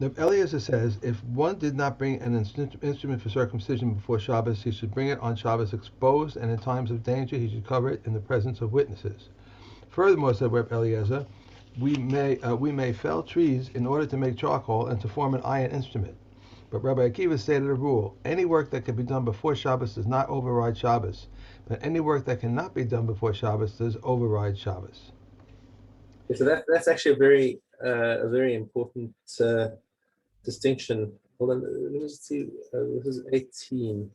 The Eliezer says if one did not bring an instrument for circumcision before Shabbos, he should bring it on Shabbos exposed, and in times of danger he should cover it in the presence of witnesses. Furthermore, said Reb Eliezer, we may fell trees in order to make charcoal and to form an iron instrument. But Rabbi Akiva stated a rule: any work that can be done before Shabbos does not override Shabbos, but any work that cannot be done before Shabbos does override Shabbos. So that's actually a very important distinction. Hold on, let me just see. This is 18.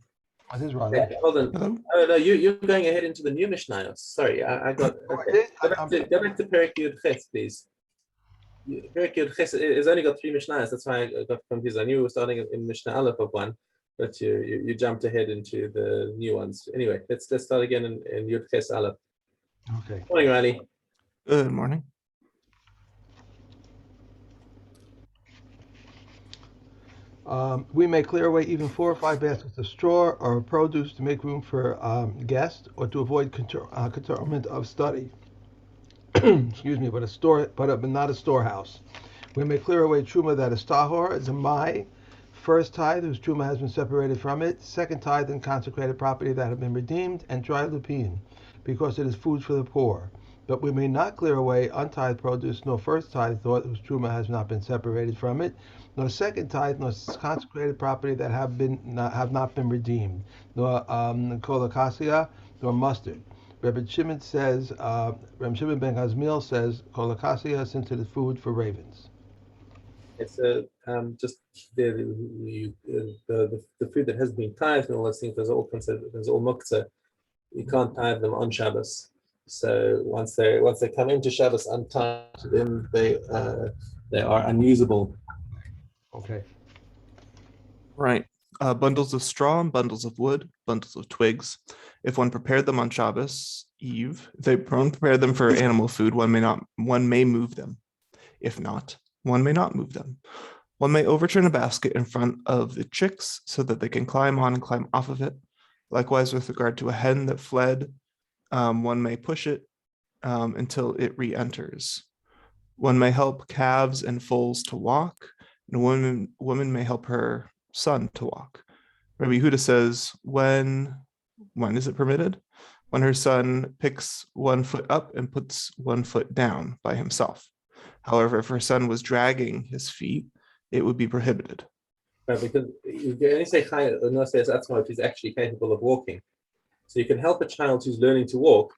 This is right. Okay, hold on. Hello? Oh no, you're going ahead into the new Mishnah. Sorry, I got. Okay, go back to Perek Yud Ches, please. Perek Yud Ches has only got 3 Mishnahs. That's why I got confused. I knew we were starting in Mishnah Aleph of one, but you jumped ahead into the new ones. Anyway, let's start again in Yud Ches Aleph. Okay. Morning, Riley. Good morning. We may clear away even 4 or 5 baskets of straw or produce to make room for guests or to avoid curtailment of study. Excuse me, but not a storehouse. We may clear away truma that is tahor, zamai, first tithe whose truma has been separated from it, second tithe in consecrated property that have been redeemed, and dry lupin, because it is food for the poor. But we may not clear away untithed produce, nor first tithe thought whose truma has not been separated from it, nor second tithe, nor consecrated property that have not been redeemed, nor kolakasia, nor mustard. Rabbi Shimon says, Rabbi Shimon ben Gazmiel says, kolakasia, since it is food for ravens. It's just the food that has been tithed and all those things. There's all considered. There's all muktzah. You can't tithe them on Shabbos. So once they come into Shabbos untithed, then they are unusable. Okay. Right. Bundles of straw and bundles of wood, bundles of twigs. If one prepared them on Shabbos Eve, if one prepared them for animal food, one may move them. If not, one may not move them. One may overturn a basket in front of the chicks so that they can climb on and climb off of it. Likewise, with regard to a hen that fled, one may push it until it re-enters. One may help calves and foals to walk, and a woman may help her son to walk. Rabbi Yehuda says, when is it permitted? When her son picks 1 foot up and puts 1 foot down by himself. However, if her son was dragging his feet, it would be prohibited. Right, because you only say chai unless says that's if he's actually capable of walking. So you can help a child who's learning to walk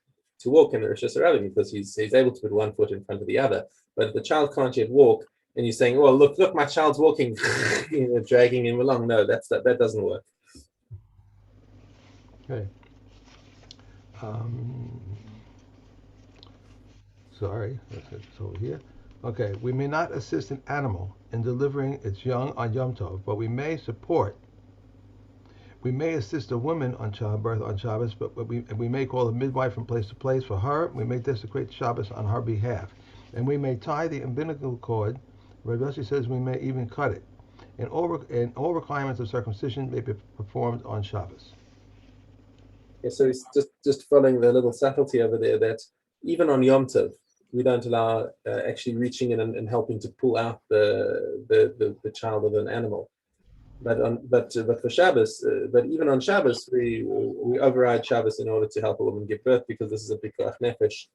in the Rosh Hashanah because he's able to put 1 foot in front of the other. But if the child can't yet walk, and you're saying, "Well, look, my child's walking," dragging him along. No, that doesn't work. Okay. Sorry, it's over here. Okay, we may not assist an animal in delivering its young on Yom Tov, but we may assist a woman on childbirth on Shabbos, but we may call a midwife from place to place for her. We may desecrate Shabbos on her behalf. And we may tie the umbilical cord. Rabbi Yossi says we may even cut it. And all requirements of circumcision may be performed on Shabbos. Yeah, so it's just following the little subtlety over there that even on Yom Tov, we don't allow actually reaching in and helping to pull out the child of an animal. But for Shabbos, but even on Shabbos, we override Shabbos in order to help a woman give birth because this is a pikuach nefesh,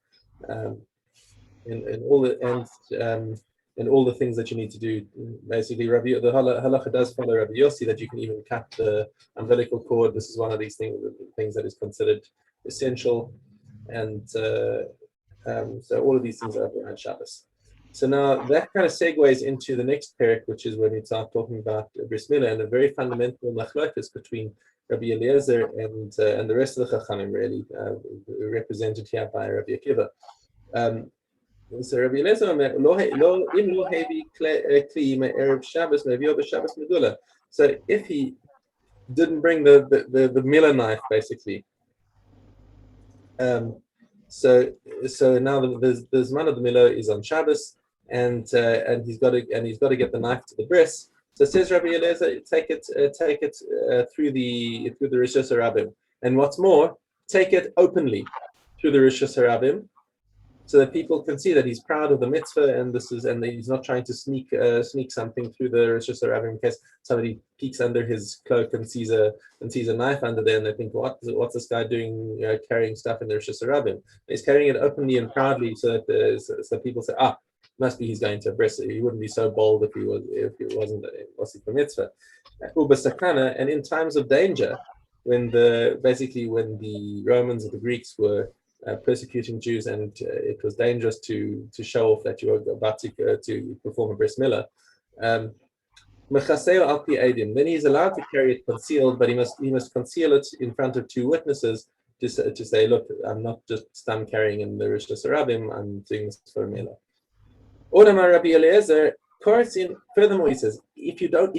and all the things that you need to do. Basically, the halacha does follow Rabbi Yossi that you can even cut the umbilical cord. This is one of these things that is considered essential, and so all of these things are override Shabbos. So now that kind of segues into the next parak, which is when we start talking about bris milah and a very fundamental machlokas between Rabbi Eliezer and the rest of the Chachamim, really represented here by Rabbi Akiva. So Rabbi Eliezer so if he didn't bring the milah knife, basically. So now there's man of the milah is on Shabbos, and he's got to get the knife to the bris. So says Rabbi Eliezer, take it through the Rosh Hashanah, and what's more, take it openly through the Rosh Hashanah, so that people can see that he's proud of the mitzvah, and that he's not trying to sneak something through the Rosh Hashanah in case somebody peeks under his cloak and sees a knife under there, and they think, what's this guy doing, carrying stuff in the Rosh Hashanah? He's carrying it openly and proudly, so that people say, must be he's going to bris. He wouldn't be so bold if he wasn't for mitzvah. And in times of danger, when the Romans or the Greeks were persecuting Jews, and it was dangerous to show off that you were about to perform a bris milah. Then he's allowed to carry it concealed, but he must conceal it in front of two witnesses to say, look, I'm not just carrying in the Rosh Hashanah, I'm doing this for a milah. Odamar Rabbi Eliezer, furthermore, he says, if you don't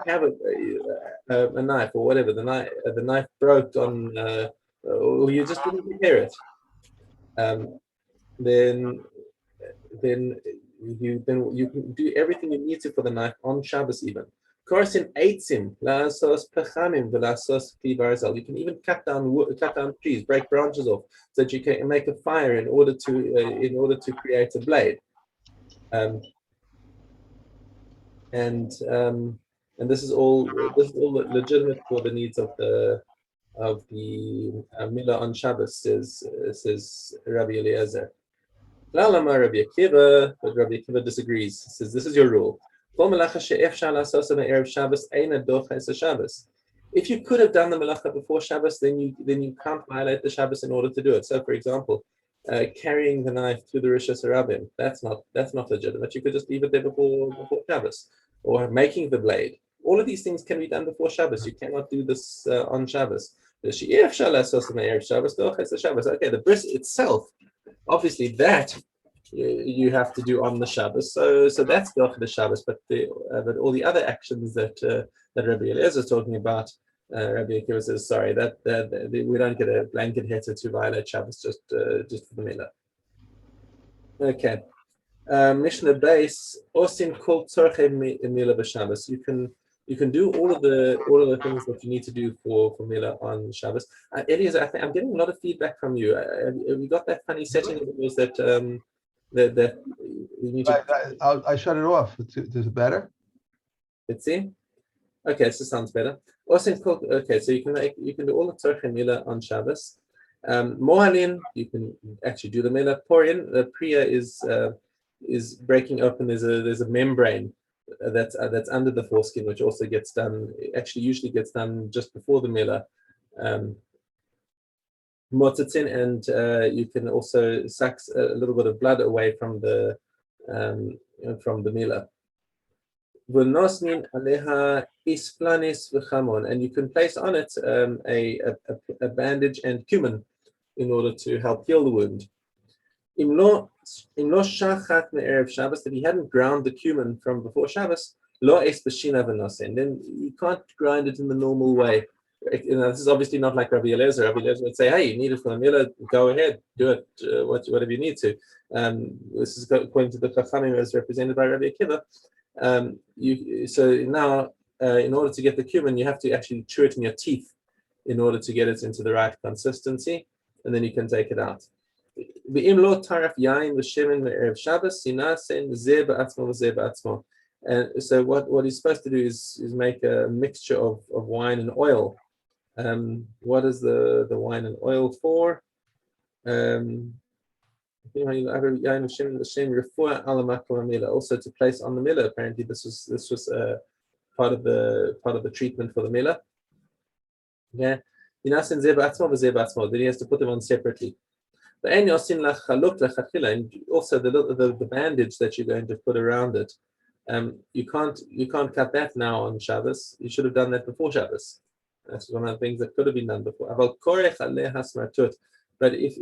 have a knife or whatever, the knife broke on, or you just didn't prepare it, then you can do everything you need to for the knife on Shabbos even. You can even cut down trees, break branches off, so that you can make a fire in order to create a blade. And this is all legitimate for the needs of the milah on Shabbos, says Rabbi Eliezer. Lalama Rabbi Akiva, but Rabbi Akiva disagrees. He says this is your rule. If you could have done the melacha before Shabbos, then you can't violate the Shabbos in order to do it. So, for example, carrying the knife through the Rosh Hashanah, that's not legitimate. You could just leave it there before Shabbos, or making the blade. All of these things can be done before Shabbos. You cannot do this on Shabbos. Okay, the bris itself, obviously that you have to do on the Shabbos. So that's the Shabbos. But all the other actions that Rabbi Eliezer is talking about, Rabbi Akiva says, sorry, that we don't get a blanket heter to violate Shabbos just for the milah. Okay. Mishna base osin kol tzorchei milah b'Shabbos. You can do all of the things that you need to do for milah on Shabbos. Eliezer, I'm getting a lot of feedback from you. Have you got that funny setting of yours that you need to? I shut it off. Is it better? Let's see. Okay, so sounds better. Okay, so you can do all the tzorchei milah on Shabbos. Mohalin, you can actually do the milah. Porin, the priya is breaking open. There's a membrane that's under the foreskin, which also gets done. Actually, usually gets done just before the milah. Motzatzin, and you can also suck a little bit of blood away from the milah. V'nosnin aleha isplanis v'chamon, and you can place on it a bandage and cumin in order to help heal the wound. Imlo shachat me'erev Shabbos, if he hadn't ground the cumin from before Shabbos, lo es b'shina v'nosen, then you can't grind it in the normal way. This is obviously not like Rabbi Eliezer. Rabbi Eliezer would say, hey, you need it for the milah, go ahead, do it, whatever you need to. This is according to the Chachamim as represented by Rabbi Akiva. So now, in order to get the cumin, you have to actually chew it in your teeth in order to get it into the right consistency, and then you can take it out. And so what he's supposed to do is make a mixture of wine and oil. What is the wine and oil for? Also to place on the milah. Apparently, this was part of the treatment for the milah. Yeah, then he has to put them on separately. And also the bandage that you're going to put around it. You can't cut that now on Shabbos. You should have done that before Shabbos. That's one of the things that could have been done before. But if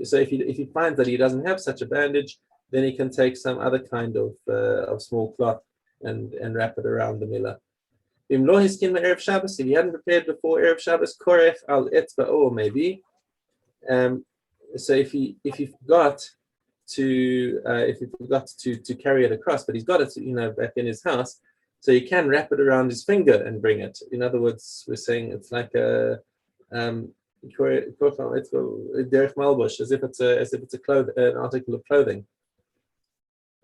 he finds that he doesn't have such a bandage, then he can take some other kind of small cloth and wrap it around the milah. If he hadn't prepared before Erev Shabbos, korech al etzba'o maybe. So if he forgot to carry it across, but he's got it back in his house, so he can wrap it around his finger and bring it. In other words, we're saying it's like a derech malbush, as if it's an article of clothing.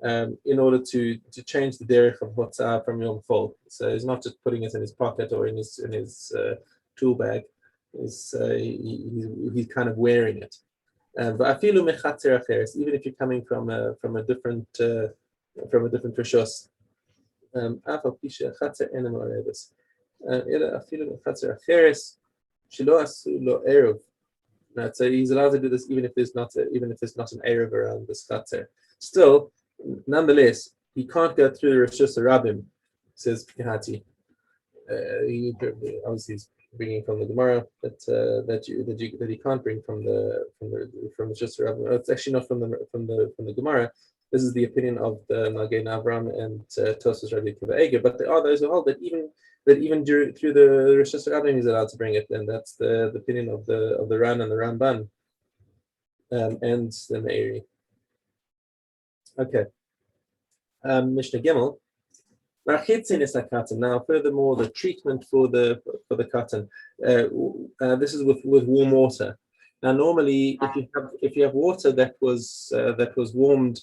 in order to change the derech of hotzah from Yom Tov. So he's not just putting it in his pocket or in his tool bag. He's kind of wearing it. But even if you're coming from a different rishos, so he's allowed to do this even if there's not an erev around this chatzer. Still, nonetheless, he can't go through the rishos rabbim. Says Kehati. Obviously, he's bringing from the Gemara that he can't bring from the rishos rabbim. It's actually not from the Gemara. This is the opinion of the Magen Avram and Tosfos Rabbi Akiva Eiger. But there are those who hold that even through the rishos rabbim he's allowed to bring it, and that's the opinion of the Ran and the Ramban and the Meiri. Okay. Mishna Gimel. Now, furthermore, the treatment for the cotton. This is with warm water. Now, normally, if you have water that was warmed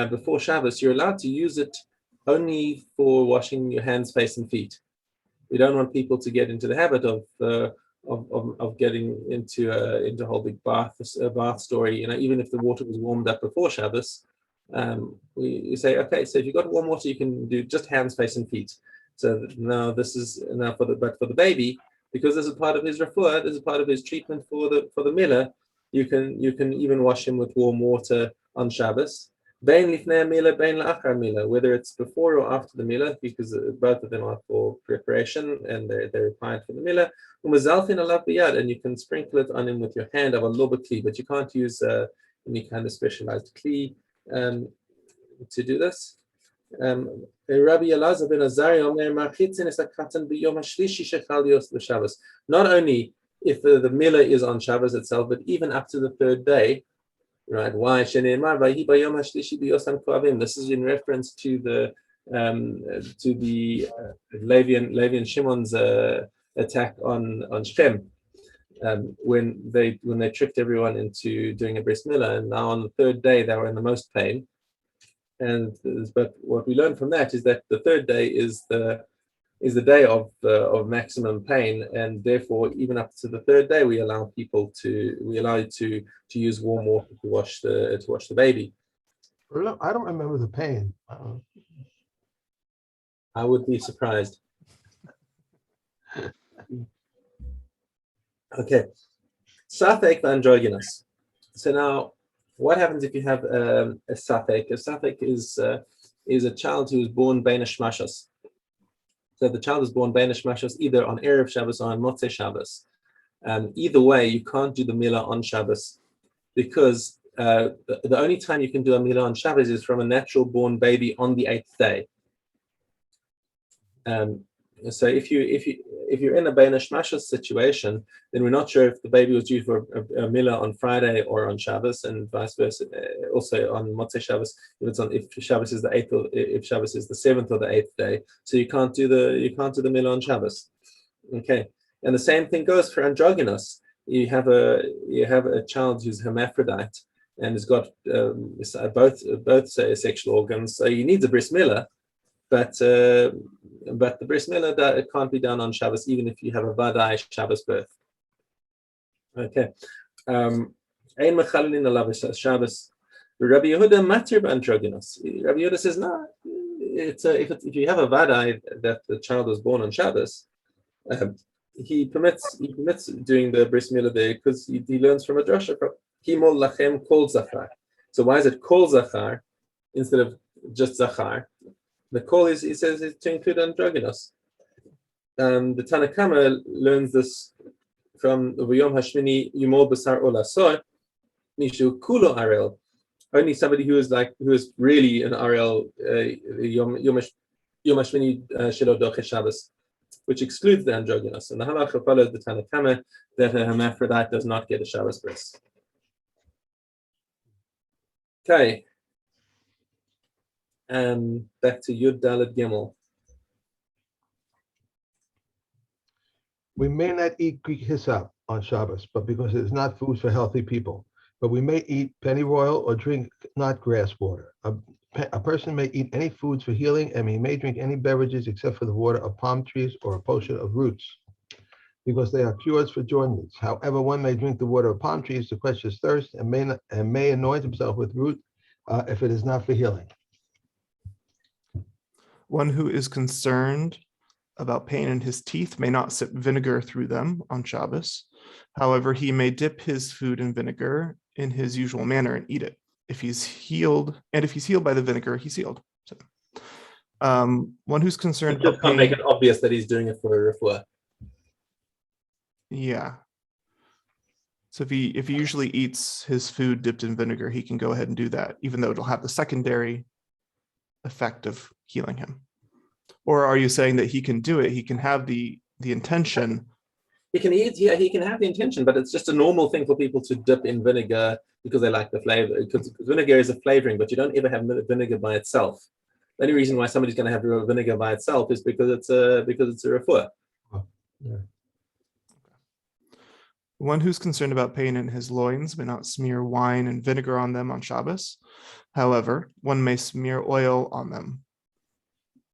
before Shabbos, you're allowed to use it only for washing your hands, face, and feet. We don't want people to get into the habit of getting into a whole big bath story. Even if the water was warmed up before Shabbos. We say, okay, so if you've got warm water, you can do just hands, face, and feet. So now for the baby, because this is part of his refuah, this is part of his treatment for the miller. You can even wash him with warm water on Shabbos. Bein lifnei mila, bein la'achar mila, whether it's before or after the mila, because both of them are for preparation and they're required for the mila. Umazalfin alav biyad, and you can sprinkle it on him with your hand of a loba kli, but you can't use any kind of specialized kli to do this. Rabbi Elazar ben Azariah omer marchitzin es hakatan b'yom hashlishi shechal yos l'Shabbos. Not only if the mila is on Shabbos itself, but even up to the third day. Right? Why? This is in reference to the Levi and Shimon's attack on Shem, when they tricked everyone into doing a bris milah, and now on the third day they were in the most pain. But what we learn from that is that the third day is the day of maximum pain, and therefore even up to the third day we allow you to use warm water to wash the baby. I don't remember the pain. I would be surprised. Okay, Safek androgynous. So now, what happens if you have a Safek? A Safek is a child who is born bein hashmashos. So the child is born bein hashmashos either on Erev Shabbos or on Motzei Shabbos. Either way, you can't do the milah on Shabbos, because the only time you can do a milah on Shabbos is from a natural born baby on the 8th day. So if you're in a bein hashmashos situation, then we're not sure if the baby was due for a milah on Friday or on Shabbos, and vice versa. Also on Motzei Shabbos, if Shabbos is the 8th or if Shabbos is the 7th or the 8th day, so you can't do the milah on Shabbos. Okay, and the same thing goes for androgynous. You have a child who's hermaphrodite and has got both sexual organs, so you need a bris milah. But the bris milah it can't be done on Shabbos, even if you have a vadai Shabbos birth. Okay. Ein mechalelin alav Shabbos. Rabbi Yehuda matir b'androgynous. Rabbi Yehuda says no. If you have a vadai that the child was born on Shabbos, he permits doing the bris milah there, because he learns from a drasha from Himol lachem kol zachar. So why is it kol zachar instead of just zachar? The call is, he says, is to include androgynous. The Tanakama learns this from V'yom Hashmini Yumol Basar Olasoy Mishu Kulo Arel. Only somebody who is really an Arel Yom Hashmini Shelo Doche Shabbos, which excludes the androgynous. And the halacha follows the Tanakama that a hermaphrodite does not get a Shabbos bris. Okay. Back to Yud Daled Gimel. We may not eat Greek hyssop on Shabbos, but because it is not food for healthy people. but we may eat pennyroyal or drink not grass water. A person may eat any foods for healing, and he may drink any beverages except for the water of palm trees or a potion of roots, because they are cures for jaundice. However, one may drink the water of palm trees to quench his thirst, and may anoint himself with root if it is not for healing. One who is concerned about pain in his teeth may not sip vinegar through them on Shabbos. However, he may dip his food in vinegar in his usual manner and eat it. If he's healed by the vinegar, he's healed. So, one who's concerned Just about can't pain, make it obvious that he's doing it for a refuah. yeah. So if he usually eats his food dipped in vinegar, he can go ahead and do that, even though it'll have the secondary effect of healing him. Or are you saying that he can do it? He can have the intention. He can eat, yeah, he can have the intention, but it's just a normal thing for people to dip in vinegar because they like the flavor. Because vinegar is a flavoring, but you don't ever have vinegar by itself. The only reason why somebody's going to have vinegar by itself is because it's a refuah. Oh, yeah. One who's concerned about pain in his loins may not smear wine and vinegar on them on Shabbos. However, one may smear oil on them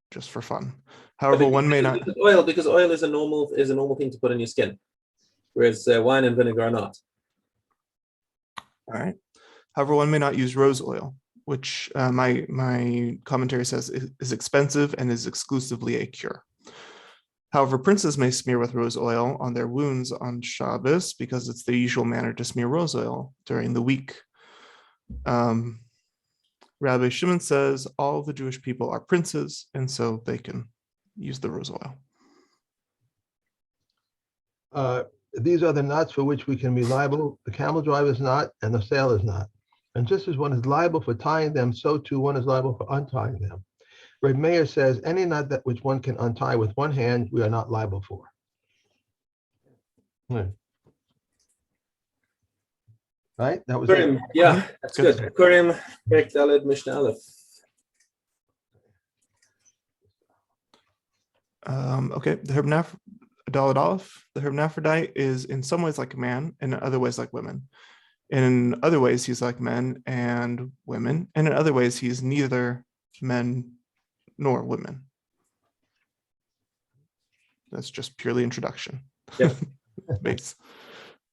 just for fun. However, one may not. Because oil is a normal thing to put on your skin, whereas wine and vinegar are not. All right. However, one may not use rose oil, which my commentary says is expensive and is exclusively a cure. However, princes may smear with rose oil on their wounds on Shabbos because it's the usual manner to smear rose oil during the week. Rabbi Shimon says all the Jewish people are princes, and so they can use the rose oil. These are the knots for which we can be liable. The camel driver's knot and the sailor's knot. And just as one is liable for tying them, so too one is liable for untying them. Reb Meir says any knot that which one can untie with one hand, we are not liable for. Right? That was Purim, it. yeah, that's good. Purim, Perek Daled, Mishnah Aleph. Okay, the hermaphrodite is in some ways like a man, and in other ways like women. In other ways, he's like men and women, and in other ways, he's neither men nor women. That's just purely introduction. Yep. Base.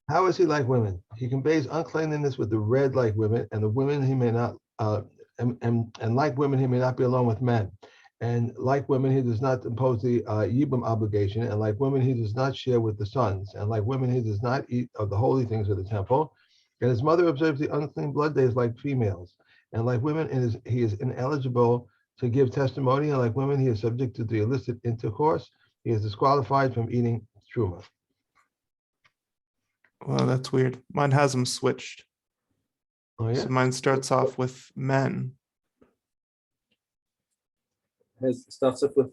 How is he like women? He conveys uncleanliness with the red like women, and the women he may not, and like women he may not be alone with men. And like women, he does not impose the Yibum obligation, and like women, he does not share with the sons, and like women, he does not eat of the holy things of the temple. And his mother observes the unclean blood days like females, and like women, he is ineligible to give testimony, and like women, he is subject to the illicit intercourse. He is disqualified from eating truma. Well, that's weird. Mine has them switched. Oh yeah. So mine starts off with men. Starts off with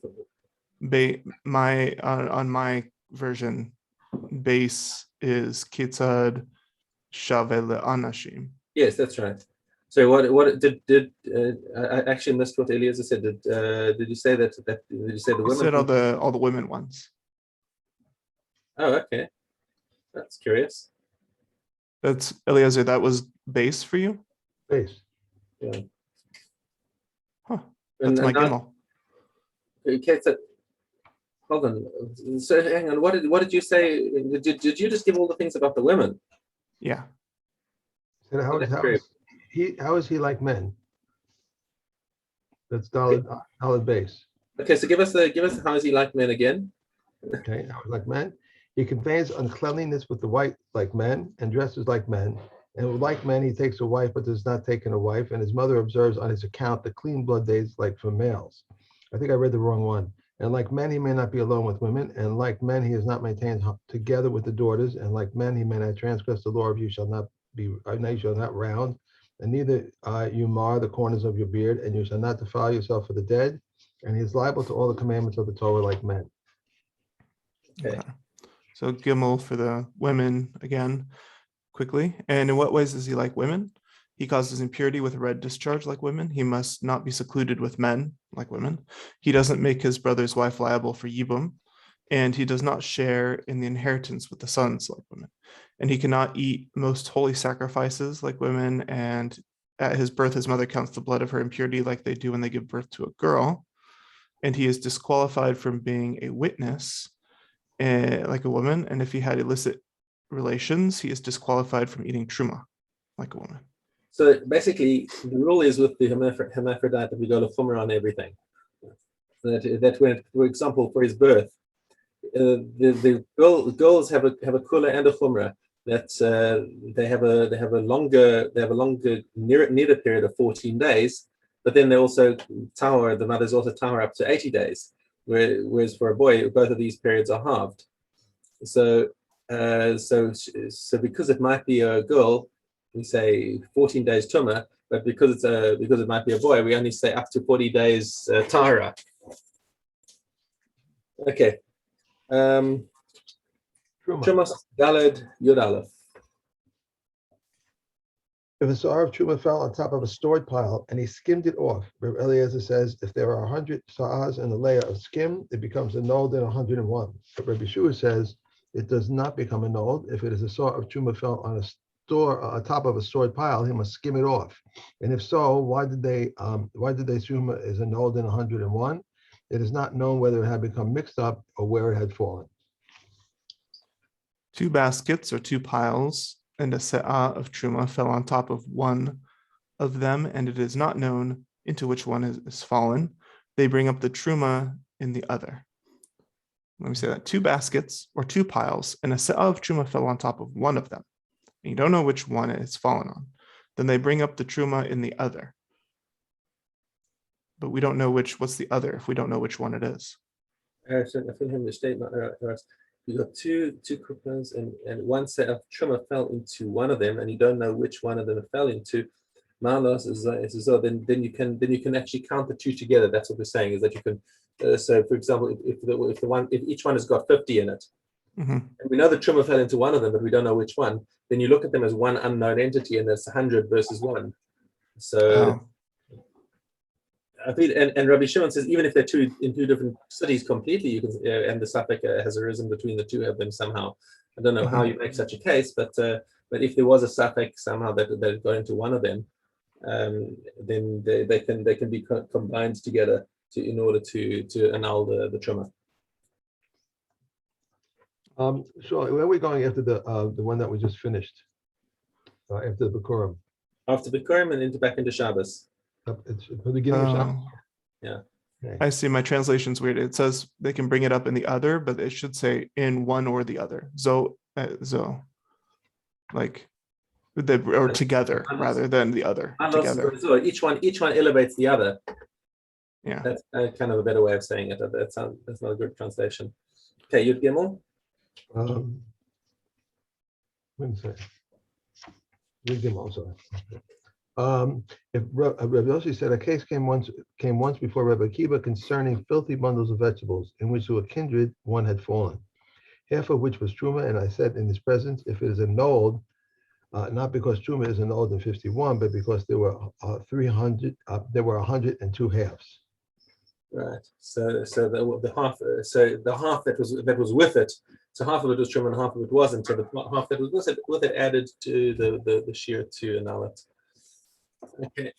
On my version, base is kitzad shaveh anashim. yes, that's right. So what did I actually missed what Eliezer said? Did you say that did you say the I women? said all the women ones. Oh, okay. That's curious. That's Eliezer. That was base for you? Base. Yeah. Huh. That's my gimel. Okay, so hold on. So hang on. What did you say? Did you just give all the things about the women? Yeah. So how is he like men? That's Daled base. Okay, so give us how is he like men again? Okay, how is like men? He conveys uncleanliness with the white like men and dresses like men. And like men, he takes a wife but does not take in a wife. And his mother observes on his account the clean blood days like for males. I think I read the wrong one. And like men, he may not be alone with women. And like men, he is not maintained together with the daughters. And like men, he may not transgress the law of you shall not round. And neither you mar the corners of your beard. And you shall not defile yourself for the dead. And he is liable to all the commandments of the Torah like men. Okay. So gimel for the women again, quickly. And in what ways is he like women? He causes impurity with red discharge like women. He must not be secluded with men like women. He doesn't make his brother's wife liable for yibum. and he does not share in the inheritance with the sons like women. And he cannot eat most holy sacrifices like women, and at his birth, his mother counts the blood of her impurity like they do when they give birth to a girl. And he is disqualified from being a witness like a woman. And if he had illicit relations, he is disqualified from eating truma like a woman. So basically, the rule is with the hermaphrodite that we go to chumrah on everything. That when, for example, for his birth, the girls have a kula and a chumrah. That they have a longer nida period of 14 days, but then they also tower. The mothers also tower up to 80 days. Whereas for a boy, both of these periods are halved. So because it might be a girl, we say 14 days tumah, but because it might be a boy, we only say up to 40 days tahara. Okay. Truma Daled Yud Aleph. If a sa'ar of truma fell on top of a stored pile and he skimmed it off, Reb Eliezer says if there are 100 sa'ars in a layer of skim, it becomes annulled in 101. But Reb Yeshua says it does not become annulled. If it is a sa'ar of truma fell on on top of a stored pile, he must skim it off. And if so, why did they truma is annulled in 101? It is not known whether it had become mixed up or where it had fallen. 2 baskets or 2 piles and a se'ah of truma fell on top of one of them, and it is not known into which one is fallen. They bring up the truma in the other. Let me say that. 2 baskets or 2 piles and a se'ah of truma fell on top of one of them. And you don't know which one it's fallen on. Then they bring up the truma in the other. But we don't know what's the other if we don't know which one it is. So I think in the statement, you got two kupas and one set of truma fell into one of them, and you don't know which one of them it fell into. Malos is then you can actually count the 2 together. That's what we're saying, is that you can. So, for example, if each one has got 50 in it, and we know the truma fell into one of them, but we don't know which one, then you look at them as one unknown entity, and that's 100 versus 1. So. I think, and Rabbi Shimon says even if they're in 2 different cities completely, you can, and the suffix has arisen between the 2 of them somehow. I don't know how you make such a case, but if there was a suffix somehow that got into one of them, then they can be combined together in order to annul the truma. So where are we going after the one that we just finished? After the Bikurim? After Bikurim and back into Shabbos. It's the beginning of Shabbos. Yeah. Okay. I see. My translation's weird. It says they can bring it up in the other, but it should say in one or the other. Like or together rather than the other. Together. So each one elevates the other. Yeah. That's kind of a better way of saying it. That's not a good translation. Okay, Yud Gimel. Let me say. Yud Gimel, sorry. If Rabbi Yossi said a case came once before Rabbi Akiva concerning filthy bundles of vegetables in which to a kindred one had fallen, half of which was truma, and I said in his presence, if it is annulled, not because truma is annulled in 51, but because there were 300, there were 102 halves. Right. So the half, the half that was with it. So half of it was truma and half of it wasn't. So the half that was with it added to the shear to annul it. Okay.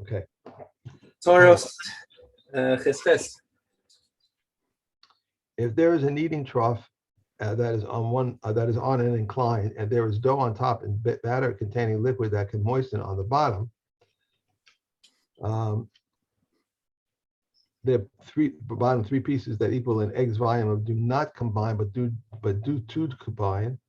Okay. Toros Chestes. If there is a kneading trough that is on an incline, and there is dough on top and batter containing liquid that can moisten on the bottom, the bottom 3 pieces that equal an egg's volume of do not combine, but do combine.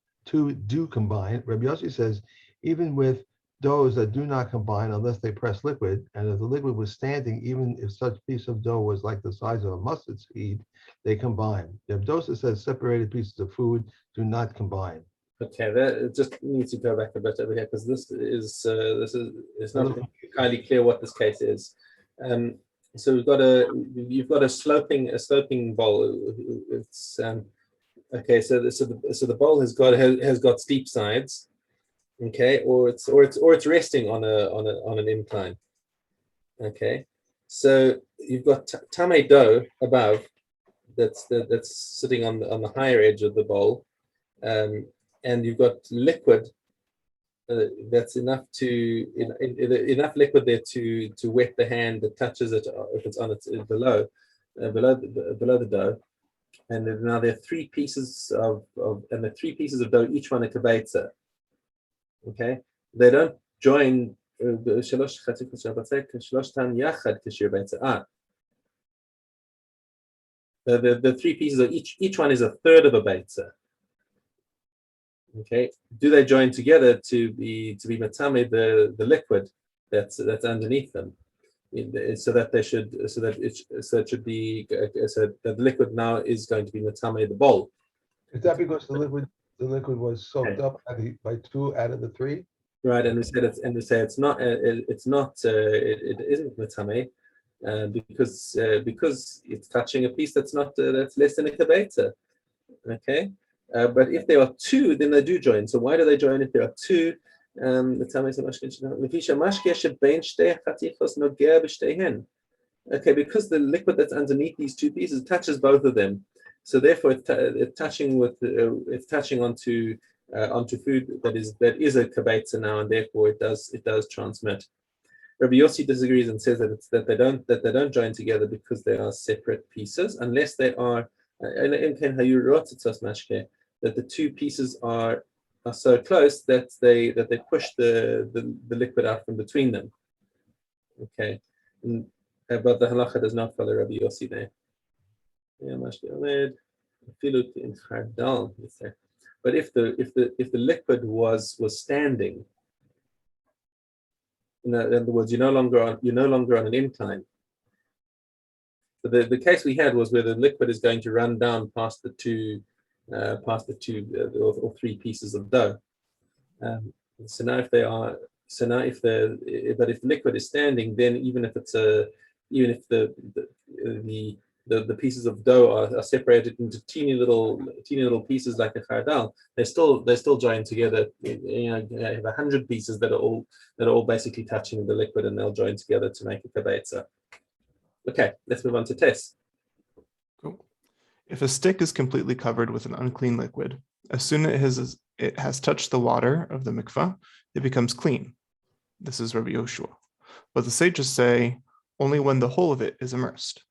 Rabbi Yossi says, even with doughs that do not combine unless they press liquid, and if the liquid was standing, even if such piece of dough was like the size of a mustard seed, they combine. The Abdosa says separated pieces of food do not combine. Okay, that just needs to go back a bit over here, because this is not entirely clear what this case is. So you've got a sloping bowl. It's okay. So the bowl has got steep sides. Okay, or it's resting on an incline. Okay, So you've got tame dough above that's sitting on the higher edge of the bowl, and you've got liquid that's enough liquid there to wet the hand that touches it if it's on it below the dough. And now there are three pieces of dough, each one a kibetza. Okay, they don't join. The three pieces are each one is a third of a beitza. Okay, do they join together to be matame the liquid that's underneath them, so that it should be so that the liquid now is going to be matame the bowl. Is that because the liquid was soaked up by 2 out of the 3? Right, and we say it's not it isn't matame because it's touching a piece that's not that's less than a kibetza. Okay. But if there are 2, then they do join. So why do they join if there are 2? Okay, because the liquid that's underneath these 2 pieces touches both of them. So therefore, it's touching onto food that is a kibetza now, and therefore it does transmit. Rabbi Yossi disagrees and says that they don't join together because they are separate pieces, unless they are. That the 2 pieces are so close that they push the liquid out from between them. Okay, but the halacha does not follow Rabbi Yossi there. But if the liquid was standing, in other words, you're no longer on an incline. So the case we had was where the liquid is going to run down past the 2 or 3 pieces of dough. So now if the liquid is standing, then even if the pieces of dough are separated into teeny little pieces like a chardal, they still join together. You have 100 pieces that are all basically touching the liquid, and they'll join together to make a kibetza. Okay, let's move on to Tess. Cool. If a stick is completely covered with an unclean liquid, as soon as it has touched the water of the mikvah, it becomes clean. This is Rabbi Yoshua. But the sages say only when the whole of it is immersed.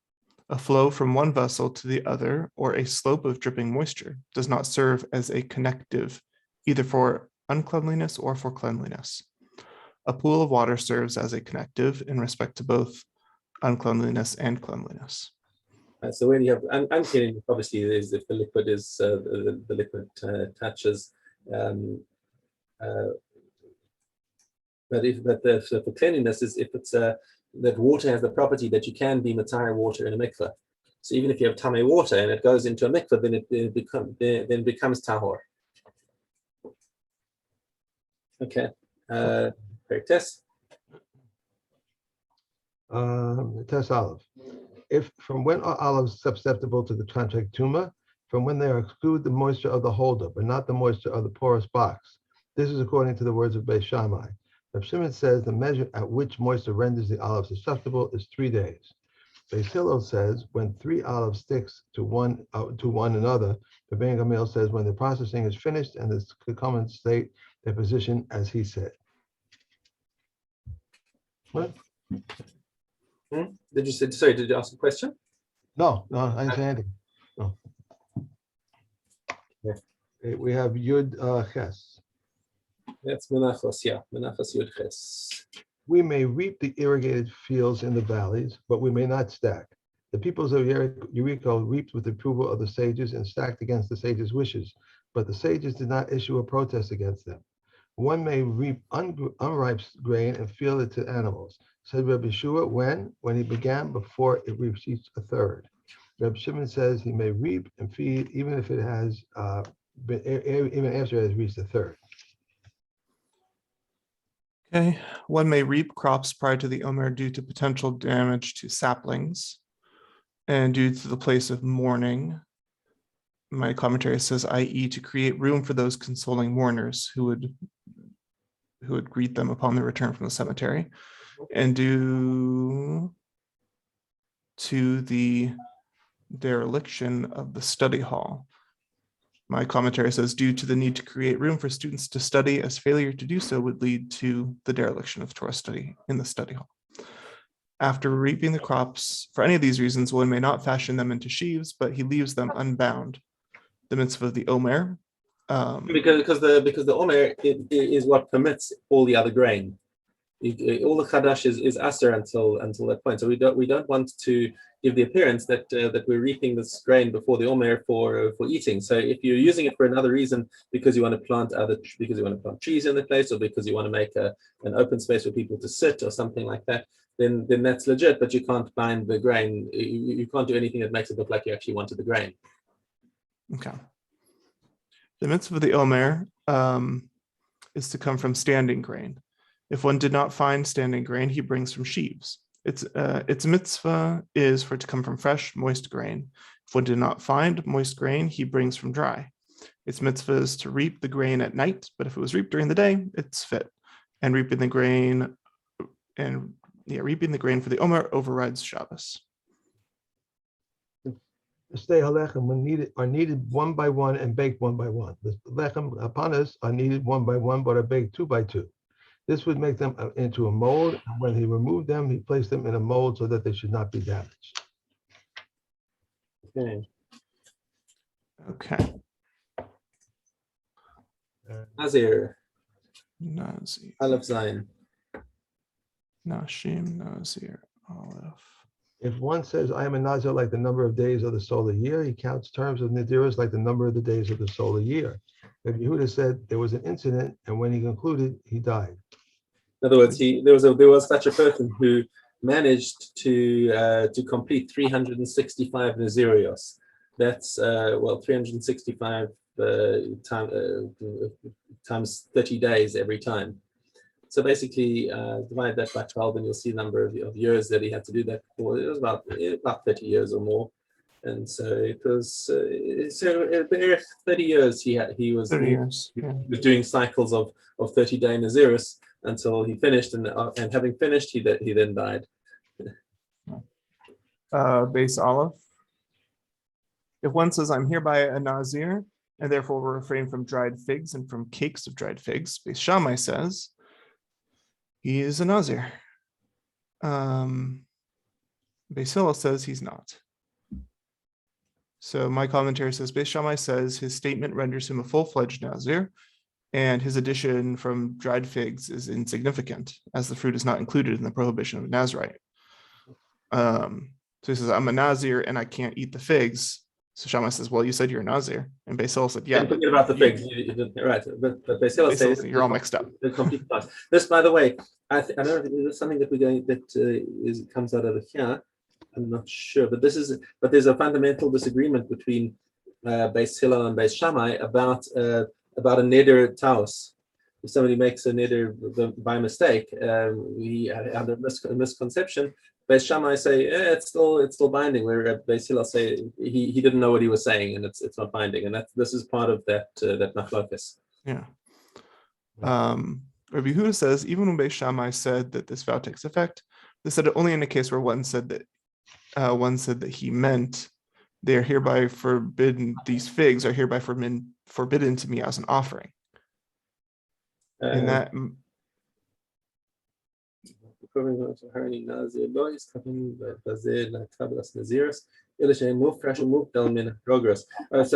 A flow from one vessel to the other or a slope of dripping moisture does not serve as a connective, either for uncleanliness or for cleanliness. A pool of water serves as a connective in respect to both uncleanliness and cleanliness. So when you have unclean, obviously is if the liquid is the liquid touches, but for cleanliness is if it's that water has the property that you can be matayar water in a mikveh. So even if you have tamei water and it goes into a mikveh, then it becomes tahor. Okay, Tess. Test olive. If from when are olives susceptible to the contract tuma? From when they exclude the moisture of the holder, but not the moisture of the porous box. This is according to the words of Beis Shammai. Reb Shimon says the measure at which moisture renders the olive susceptible is 3 days. Beis Hillel says when 3 olive sticks to one another. The Ben Gamil says when the processing is finished and the common state their position as he said. What? Did you ask a question? No, I didn't say anything. No. Yeah. We have Yud Ches. That's Menachos, yeah. Menachos Yud Ches. We may reap the irrigated fields in the valleys, but we may not stack. The peoples of Jericho reaped with the approval of the sages and stacked against the sages' wishes, but the sages did not issue a protest against them. One may reap unripe grain and field it to animals. Said Reb Yeshua, when he began before it reached a third. Reb Shimon says he may reap and feed even if it has even after it has reached a third. Okay, one may reap crops prior to the Omer due to potential damage to saplings and due to the place of mourning. My commentary says, i.e., to create room for those consoling mourners who would greet them upon their return from the cemetery, and due to the dereliction of the study hall. My commentary says, due to the need to create room for students to study, as failure to do so would lead to the dereliction of Torah study in the study hall. After reaping the crops, for any of these reasons, one may not fashion them into sheaves, but he leaves them unbound. The mitzvah of the Omer. Because the Omer is what permits all the other grain. All the Chadash is Aser until that point. So we don't want to give the appearance that we're reaping this grain before the Omer for eating. So if you're using it for another reason, because you want to plant trees in the place, or because you want to make an open space for people to sit or something like that, then that's legit. But you can't bind the grain. You can't do anything that makes it look like you actually wanted the grain. Okay. The mitzvah of the Omer is to come from standing grain. If one did not find standing grain, he brings from sheaves. Its mitzvah is for it to come from fresh, moist grain. If one did not find moist grain, he brings from dry. Its mitzvah is to reap the grain at night, but if it was reaped during the day, it's fit. And reaping the grain for the Omer overrides Shabbos. The stay halechem are needed one by one and baked one by one. The lechem apanas are needed one by one, but are baked 2 by 2. This would make them into a mold. And when he removed them, he placed them in a mold so that they should not be damaged. Okay. Nazir. Nazir. Aleph Zayin. Nashim, Nazir, Aleph. If one says, I am a Nazir like the number of days of the solar year, he counts terms of Nadiras like the number of the days of the solar year. If Yehuda said there was an incident, and when he concluded, he died. In other words, there was such a person who managed to complete 365 Nazirios. That's 365 times 30 days every time. So basically, divide that by 12, and you'll see the number of years that he had to do that for. It was about 30 years or more, and so it was 30 years. He was doing cycles of 30-day Naziris until he finished, and having finished, he then died. Base Aleph. If one says, I'm hereby a Nazir, and therefore will refrain from dried figs and from cakes of dried figs, Base Shammai says, he is a Nazir. Beis Hillel says he's not. So my commentary says, Beis Shammai says his statement renders him a full-fledged Nazir, and his addition from dried figs is insignificant, as the fruit is not included in the prohibition of a Nazirite. So he says, I'm a Nazir and I can't eat the figs. So Shammai says, well, you said you're a Nazir. And Beis Hillel said, yeah. Forget about the figs. Right. But Beis Hillel says you're all mixed up. The complete class. This, by the way, I don't know if this is something that comes out of here. I'm not sure, but there's a fundamental disagreement between Beis Hillel and Beis Shammai about a neder taos. If somebody makes a neder by mistake, we have a misconception. Beis Shammai say it's still binding. Where Beis Hillel say he didn't know what he was saying, and it's not binding. And this is part of that machlokas. Yeah. Rabbi Yehuda says even when Beis Shammai said that this vow takes effect, they said it only in a case where one said that he meant they are hereby forbidden. These figs are hereby forbidden to me as an offering. And that. So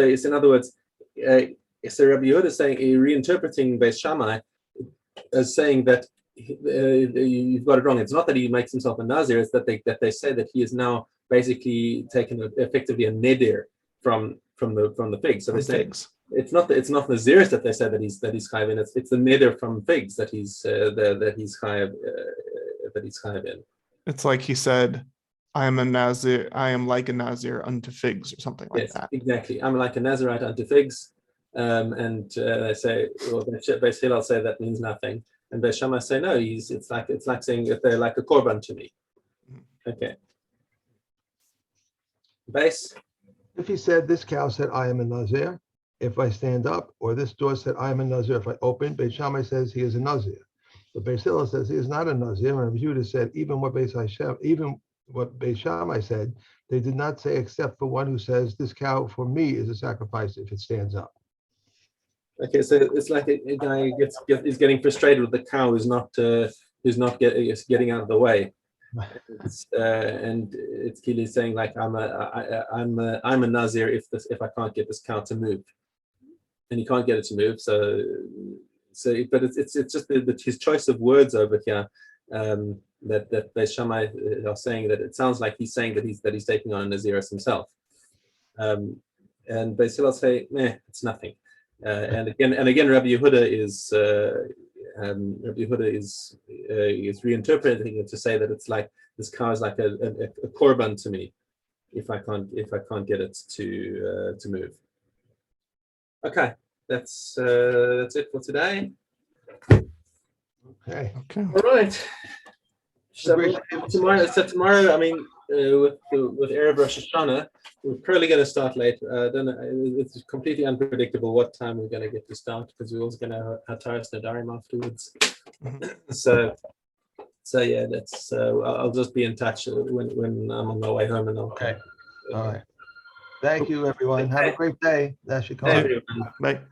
it's, in other words, so Rabbi Yehuda is saying, reinterpreting Beis Shammai as saying that you've got it wrong. It's not that he makes himself a Nazir; it's that they say that he is now basically taken effectively a neder from the figs. So they say it's not Naziris that they say that he's chayav in. It's the neder from figs that he's chayav in. It's like he said, I am a Nazir. I am like a Nazir unto figs, or something like that. Exactly. I'm like a Nazirite unto figs, and they say, well, Beis Hillel say that means nothing, and Beis Shammai say no. It's like saying that they're like a korban to me. Okay. Beis. If he said, this cow said, I am a Nazir if I stand up, or this door said, I am a Nazir if I open, Beis Shammai says he is a Nazir. But Beis Hillel says he is not a Nazir, and Rabbi Yehuda said even what Beis Shammai said, they did not say except for one who says, this cow for me is a sacrifice if it stands up. Okay, so it's like a guy is getting frustrated with the cow who's not getting out of the way. And it's clearly saying like I'm a Nazir if I can't get this cow to move, and he can't get it to move. So but it's just his choice of words over here that Beis Shammai are saying that it sounds like he's saying that he's taking on a Nazirus himself, and Beis Hillel say it's nothing. And again, Rabbi Yehuda is reinterpreting it to say that it's like this cow is like a korban to me if I can't get it to move. Okay, that's it for today. Okay. Okay. All right. So tomorrow, I mean, with Erev Rosh Hashanah, we're probably going to start late. I don't know. It's completely unpredictable what time we're going to get to start because we're also going to have Taras Nadarim afterwards. So yeah, that's. I'll just be in touch when I'm on my way home, and I'll. Okay. All right. Thank you, everyone. Have a great day. That should come. Everyone. Bye.